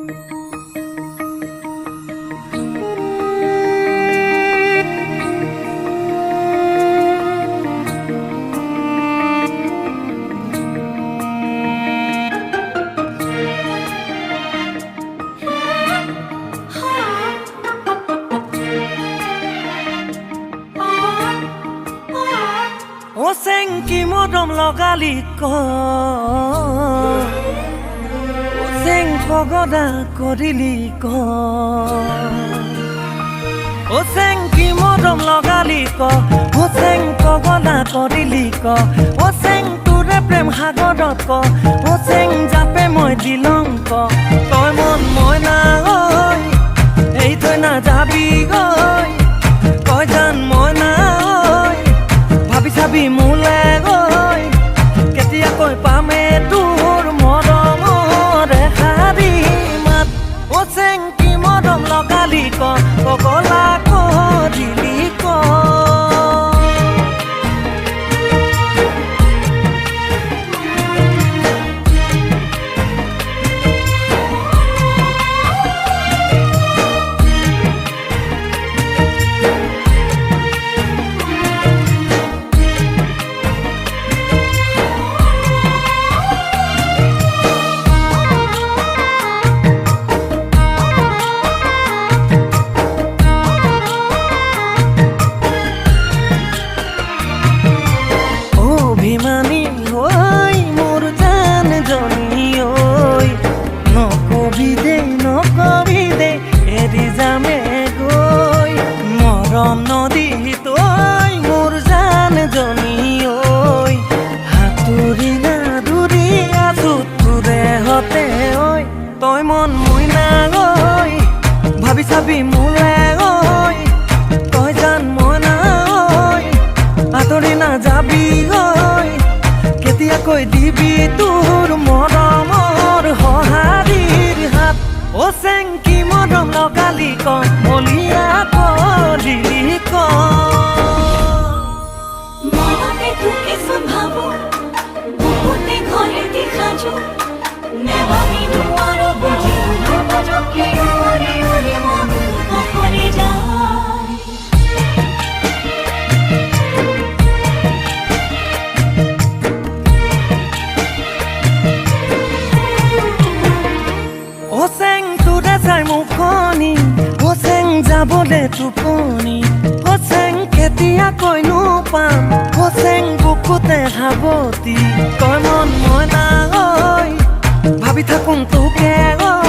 O senki modom logali ko O sen pogoda korili ko O senki modom logali ko O sen pogoda korili ko O sen ture prem hagodot ko O sen jape moi dilong ko Toy mon moi na oi Ei toy na jabi oi Toy jan moi na oi Sabi mule goi ketia koi pame tur modom re hari mat o senki modom logali ko kokola ko dili ko অভিমানী হই মোর জান জনী ঐ নকবি দে এৰি যামে গৈ মৰম নদী তই মোৰ জান জনী ঐ হাতুৰি না দূৰি আছো তোৰে হতে ঐ তই মন মই না গৈ ভাবি চাবি মোলে গৈ তই জান মই না ঐ আঁতৰি না যাবি গৈ কেতিয়াকৈ দিবি তোৰ মৰমৰ সঁহাৰিৰ হাত অ চেংকি মৰম লগালি ক মলিয়া কৰিলি ক মনতে তোকে ভাবো বুকুতে ঘৰে দেখাছো নেভাবি নোৱাৰো বুঝি নবজকে ওরে ওরে মন কখনে যায় O seng ture sai mukhoni O seng jabole tuponi O seng ketia koi nu pam O seng bukute haboti Toi mon moi na oi Bhabi thakung tuke oi